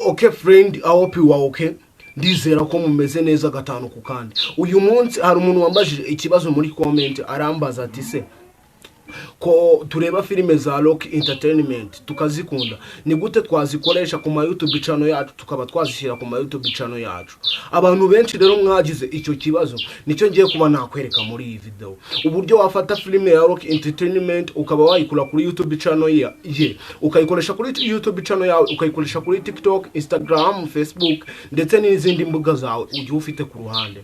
Okay friend, I hope you are okay. Ndizera ko mumeze neza gatanu ku kandi. Uyu munsi hari umuntu wambajije ikibazo muri comment arambaza ati se ko tureba filime za Rock Entertainment tukazikunda, ni gute twazikoresha ku ma YouTube channel yacu tukaba twazishyira ku ma YouTube channel yacu? Abantu benshi rero mwagize icyo kibazo, nicyo ngiye kuba nakwereka muri iyi video. Uburyo wafata filime ya Rock Entertainment ukaba wayikura kuri YouTube channel ye ukayikoresha kuri YouTube channel yawe, ukayikoresha kuri TikTok, Instagram, Facebook ndetse n'izindi mbuga zawe ugiye ufite ku ruhande.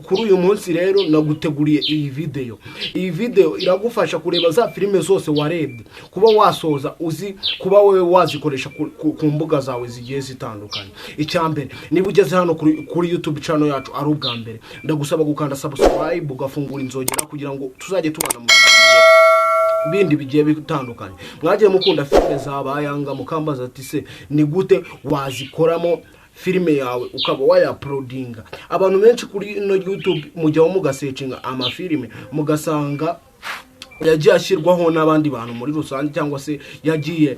Kuri uyu munsi rero naguteguriye iyi video. Iyi video iragufasha kureba za filime zose warebye, kuba wasoza uzi kuba wewe wazikoresha ku mbuga zawe zigiye zitandukanye. Icyambere, niba ugeze hano kuri YouTube channel yacu ari ubwa mbere, ndagusaba gukanda subscribe ugafungura inzogera kugira ngo tuzajye tubana mu bindi bigiye bitandukanye. Mwagiye mukunda filime zabayanga mukambaza ati se ni gute wazikoramo filime yawe ukaba wayaploadinga? Abantu benshi kuri no YouTube mujyaho mugasearchinga amafilime mugasanga yagiye ashyirwaho n'abandi bantu muri rusange, cyangwa se yagiye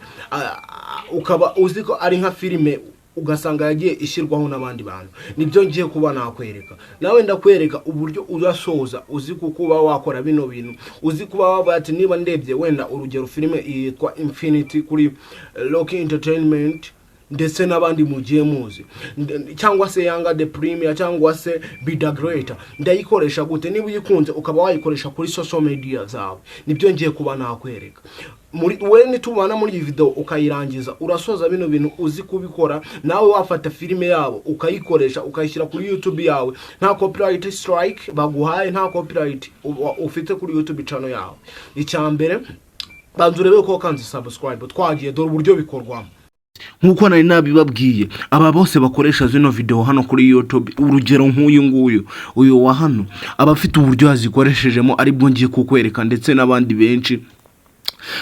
ukaba uzi ko ari nka filime ugasanga yagiye ishyirwaho n'abandi bantu. Nibyo ngiye kuba nakwereka. Nawe ndakwereka uburyo urasoza uzi kuba wakora bino bintu, uzi kuba wabati niba ndebye wenda urugero filime yitwa Infinity kuri Rock Entertainment ndetse n'abandi mugiye muzi, cyangwa se Yanga the Premier cyangwa se Be the Greater, ndayikoresha gute? Niba uyikunze ukaba wayikoresha kuri social media zawe. Nibyo ngiye kuba nakwereka. We nitubana muri iyi video ukayirangiza urasoza bino bintu uzi kubikora, nawe wafata filime yabo ukayikoresha ukayishyira kuri YouTube yawe, nta copyright strike baguhaye, nta copyright ufite kuri YouTube channel yawe. Icyambere, banzu urebe ko kanze subscribe, twagiye dore uburyo bikorwamo. Nkuko nari nabibabwiye, aba bose bakoresha zino video hano kuri YouTube, urugero nk'uyu nguyu, uyu wa hano abafite uburyo yazikoresheremo aribwo ngiye kukwereka, ndetse n'abandi benshi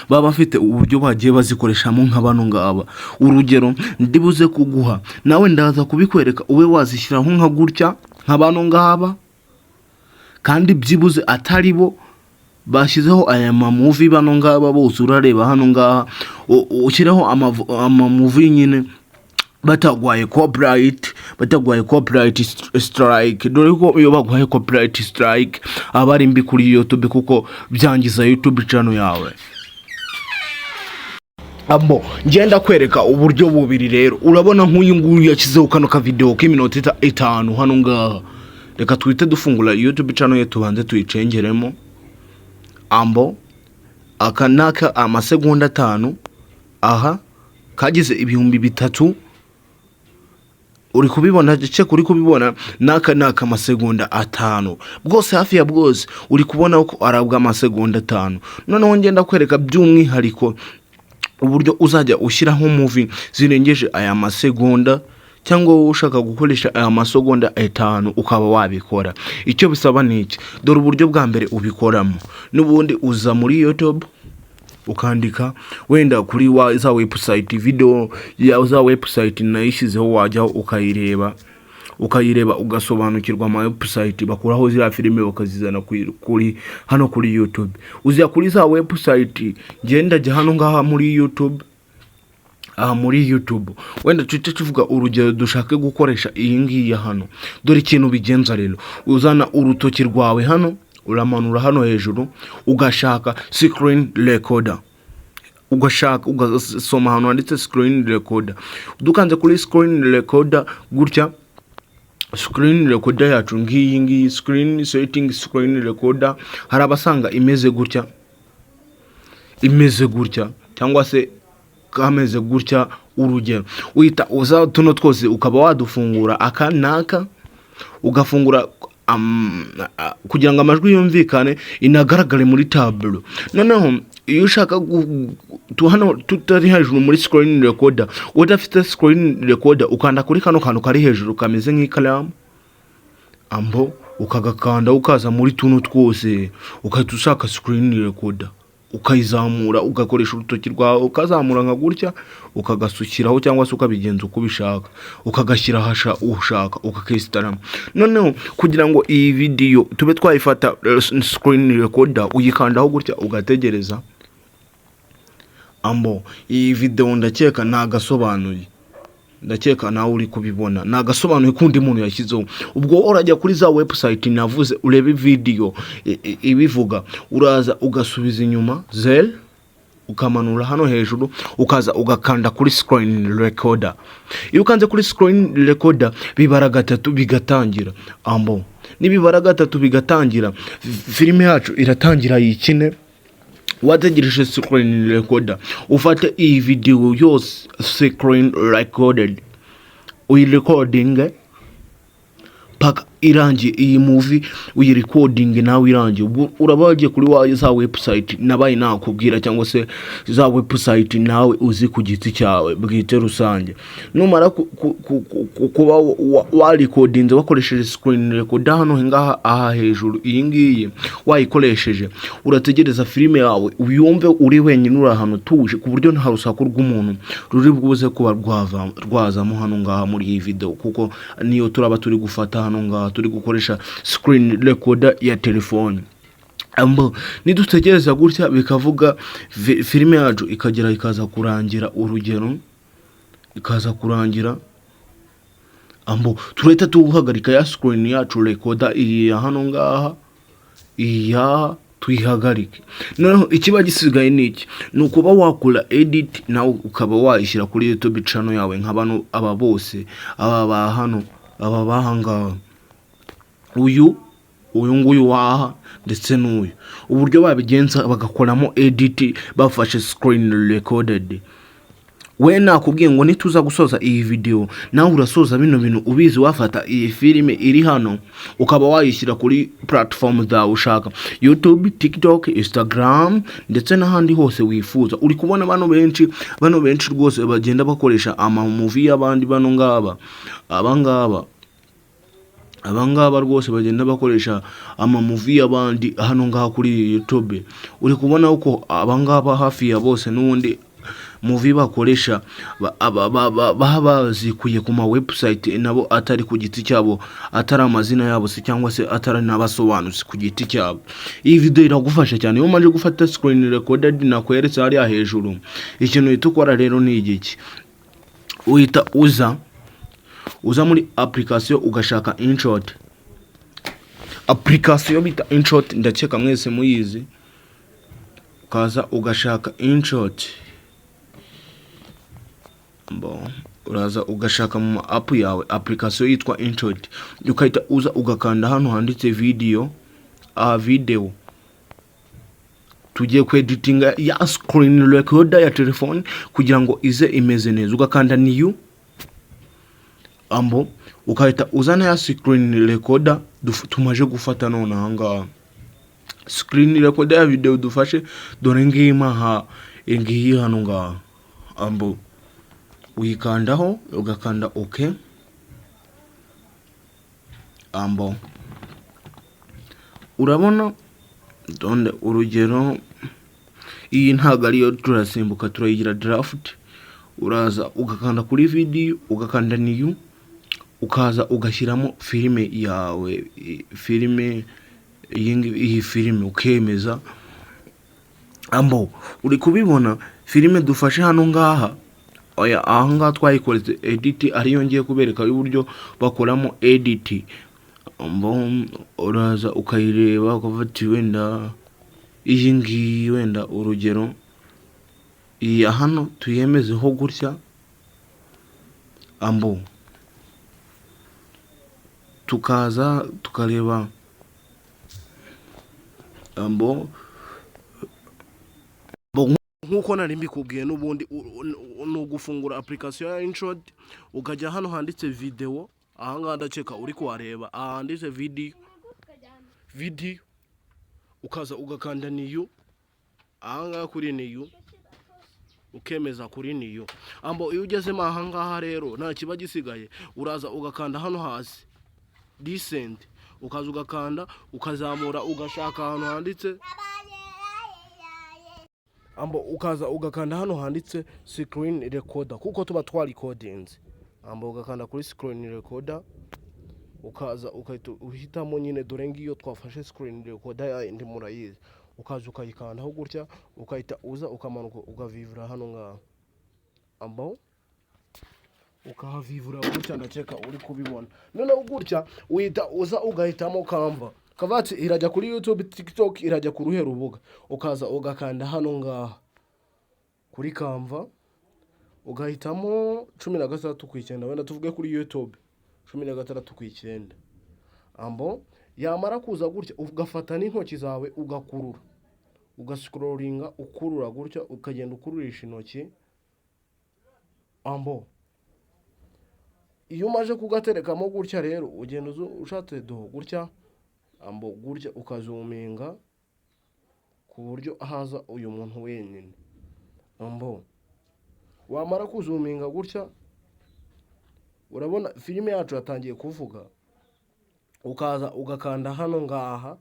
baba bafite uburyo bagiye bazikoreshamo nk'abano ngaba. Urugero ndibuze kuguha, nawe ndaza kubikwereka ube wazishyiraho nka gutya nk'abano ngaba, kandi byibuze atari bo bashyizeho aya movie bano ngaba bose urareba hano ngaha, ushyireho movie nyine batagwaye copyright strike. Dore ko iyo bagwaye copyright strike abari mbi kuri YouTube kuko byangiza YouTube channel yawe. Ngenda kwereka uburyo bubiri rero. Urabona nk'uyu nguyu yakizeho kano ka video k'iminota 5 hano ngaha. Reka twite dufungura YouTube channel ye tubanze tuyicengeremo. Akanaka amasegonda 5 aha kagize ibihumbi 3. Uri kubibona cece kuri kubibona naka amasegonda 5 bwose, hafi ya bwose uri kubona uko arabwa amasegonda 5. Noneho ngenda kwereka by'umwihariko uburyo uzajya ushyiraho movie zirengeje aya masegonda, cyangwa ushaka gukoresha aya masegonda 5 ukaba wabikora. Icyo bisaba niki? Dore uburyo bwa mbere ubikoramo. Nubundi uza muri YouTube ukandika wenda kuri za website, video ya za website nayishyizeho, wajyaho ukayireba ugasobanukirwa ama website bakuraho zira filime bakazizana kuri hano kuri YouTube. Uzya kuri za website, genda jya hano ngaha muri YouTube. Muri YouTube wenda twite tuvuga urugero dushake gukoresha iyi ngiyi hano. Dore ikintu bigenza rero, uzana urutoki rwawe hano, uramanura hano hejuru, ugashaka screen recorder, ugasoma hano handitse screen recorder. Dukanze kuri screen recorder gutya, screen recorder yacu ngiyi screen setting screen recorder, harabasanga imeze gutya cyangwa se kameze gutya. Urugero uhita uza tuno twose ukaba wadufungura akanaka, ugafungura kugira ngo amajwi yumvikane inagaragare muri tableau. Noneho iyo ushaka hano tutari hejuru muri screen recorder, udafite screen recorder ukanda kuri kano kantu kari hejuru kameze nk'ikaramu, ukagakanda ukaza muri tuno twose, ukahita ushaka screen recorder ukayizamura, ugakoresha urutoki rwawe ukazamura nka gutya, ukagasukiraho cyangwa se ukabigenza uko ubishaka, ukagashyira hasha ushaka ukakestaramo. Noneho kugira ngo iyi video tube twayifata screen recorder, uyikandaho gutya ugategereza. Iyi video ndakeka nagasobanuye. ndakeka nawe uri kubibona nagasobanuye kundi muntu yashyizeho ubwo urajya kuri za website navuze urebe video ibivuga uraza ugasubiza inyuma zel ukamanura hano hejuru ukaza ugakanda kuri screen recorder iyo ukanze kuri screen recorder bibara gatatu bigatangira ambo nibibara gatatu bigatangira filime yacu iratangira yikine wategereje screen recorder ufate iyi video yose screen recorded uyirecording paka irangiye iyi movie uyirecording nawe irangiye urabagiye kuri za website nabaye nakubwira cyangwa se za website nawe uzi ku giti cyawe bwite rusange numara kuba wa recording wakoresheje screen recorder hano ngaha aha hejuru iyi ngiyi wayikoresheje urategereza filime yawe uyumve uri wenyine uri ahantu tuje ku buryo nta rusaku rw'umuntu ruri bwuze kuba rwazamo hano ngaha muri iyi video kuko niyo turaba turi gufata hano ngaha turi gukoresha screen recorder ya telefone ambo nidutegereza gutya bikavuga filime yacu ikagera ikaza kurangira urugero ikaza kurangira ambo tureta tuhagarika ya screen yacu recorder iri hano ngaha iya tuyihagarike noneho ikiba gisigaye niki nukuba wakula edit nawe ukaba wayishyira kuri YouTube channel yawe nk'abantu aba bose aba ba hano aba bahanga uyu nguyu waha ndetse n'uyu uburyo babigenza bagakoramo edit bafashe screen recorded we nakubwiye ngo nituza gusoza iyi video nawe urasoza bino bintu ubizi wafata iyi filime iri hano ukaba wayishyira kuri platform zawe ushaka YouTube, TikTok, Instagram ndetse n'ahandi hose wifuza uri kubona bano benshi rwose bagenda bakoresha ama movie y'abandi bano ngaba abangaba rwose bagenda bakoresha ama movie y'abandi hano ngaha kuri YouTube uri kubona uko abangaba hafi ya bose n'undi movie bakoresha bazikuye ku ma website nabo atari ku giti cyabo atari amazina yabo se cyangwa se atari nabasobanuzi ku giti cyabo iyi video iragufasha cyane iyo maje gufata screen recorded nakweretse hari hejuru ikintu itukora rero ni igiki uhita uza muri application ugashaka InShot application bita InShot ndakeka mwese muyizi kaza ugashaka InShot uraza ugashaka mu app yawe application yitwa InShot ukahita uza ugakanda hano handitse video tugiye ku editing ya screen recorder ya telefone kugira ngo ize imeze neza ugakanda new ambo ukahita uzana ya screen recorder tumaje gufata none hanga screen recorder ya video dufashe dore ngima ngiyi hano nga ambo uyikandaho ugakanda okay ambo urabona donde urugero iyi ntago ariyo turasimbuka turayigira draft uraza ugakanda kuri video ugakanda new ukaza ugashyiramo filime yawe iyi filime ukemeza ambo uri kubibona filime dufashe hano ngaha oya ahanga twayikoreze edit ariyo ngiye kubereka y'uburyo bakoramo edit ambo uraza ukayireba ukavati wenda iyi ngiyi wenda urugero iyi hano tuyemezeho gutya ambo tukaza tukareba ambo nkuko nari mbikubwiye n'ubundi nugufungura application ya InShot ukajya hano handitse video ahanga ndakeka uri kuareba handitse video ukaza ugakanda new ahanga kuri new ukemeza kuri new ambo iyo ugeze mahanga rero nta kiba gisigaye uraza ugakanda hano hasi descend ukaza ugakanda ukazamura ugashaka hano handitse ambo ukaza ugakanda hano handitse screen recorder kuko tuba twarecordings ambo ugakanda kuri screen recorder ukaza uhitamo nyine dore ngiyo twafashe screen recorder ya ndi murayizi ukaza ukayikanda ho gutya ukahita uza ukamanuka ugavivura hano nga ambo ukahavivura gutya, ndakeka uri kubibona. Noneho gutya uhita uza ugahitamo Canva. Kavati irajya kuri YouTube, TikTok irajya ku ruhe rubuga, ukaza ugakanda hano ngaha kuri Canva, ugahitamo 16:9, wenda tuvuge kuri YouTube 16:9. Ambo yamara kuza gutya ugafata n'intoki zawe ugakurura, ugascrollinga ukurura gutya, ukagenda ukururisha intoki. Ambo iyo umaje kugaterekamo gutya rero ugenda ushatse do gutya, ambo gutya ukazuminga ku buryo haza uyu muntu wenyine. Ambo wamara kuzuminga gutya, urabona filime yacu yatangiye kuvuga. Ukaza ugakanda hano ngaha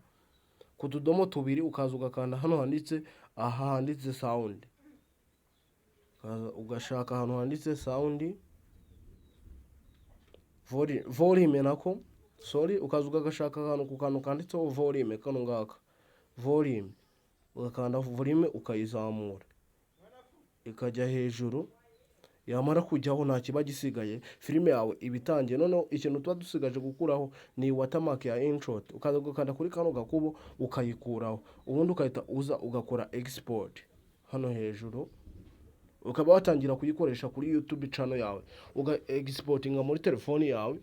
ku tudomo tubiri, ukaza ugakanda hano handitse handitse sound, ukaza ugashaka ahantu handitse sound, volume nako sorry, ukaza ugashaka ahantu ku kantu kanditseho volume, kano ngaka volume, ugakanda volume ukayizamura ikajya hejuru. Yamara kujyaho nta kiba gisigaye, filime yawe ibitangiye. Noneho ikintu tuba dusigaje gukuraho ni watermark ya intro, ukaza gukanda kuri kano gakubo ukayikuraho, ubundi ukahita uza ugakora export hano hejuru, ukaba watangira kuyikoresha kuri YouTube channel yawe, uga exportinga muri telefoni yawe.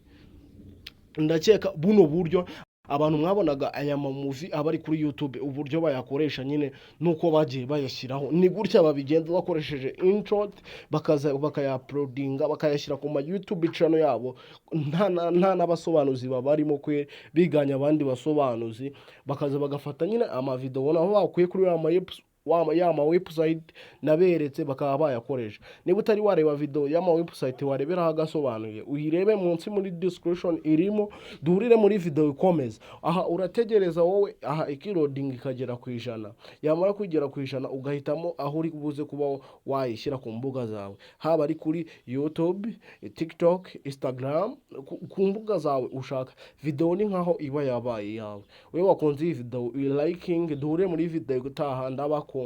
Ndakeka buno buryo abantu mwabonaga aya movie abari kuri YouTube uburyo bayakoresha nyine nuko bagiye bayashyiraho, ni gutya babigenza bakoresheje intro, bakaza bakaya-uploadinga bakayashyira ku ma YouTube channel yabo. Nta n'abasobanuzi babarimo kwe biganya abandi basobanuzi, bakaza bagafata nyine ama video naho bakuye kuri ya website naberetse bakaba bayakoresha. Niba utari wareba video y'ama website wareberaho agasobanuye, uyirebe munsi muri description irimo, duhurire muri video ikomeza. Aha urategereza wowe, aha ikiloading ikagera ku 100. Yamara kugera ku 100 ugahitamo aho uri buze kuba wayishyira ku mbuga zawe, haba ari kuri YouTube, TikTok, Instagram, ku mbuga zawe ushaka. Video ni nkaho iba yabaye yawe. Wewe wakunze iyi video, liking, duhure muri video gutaha. Ndabakunda.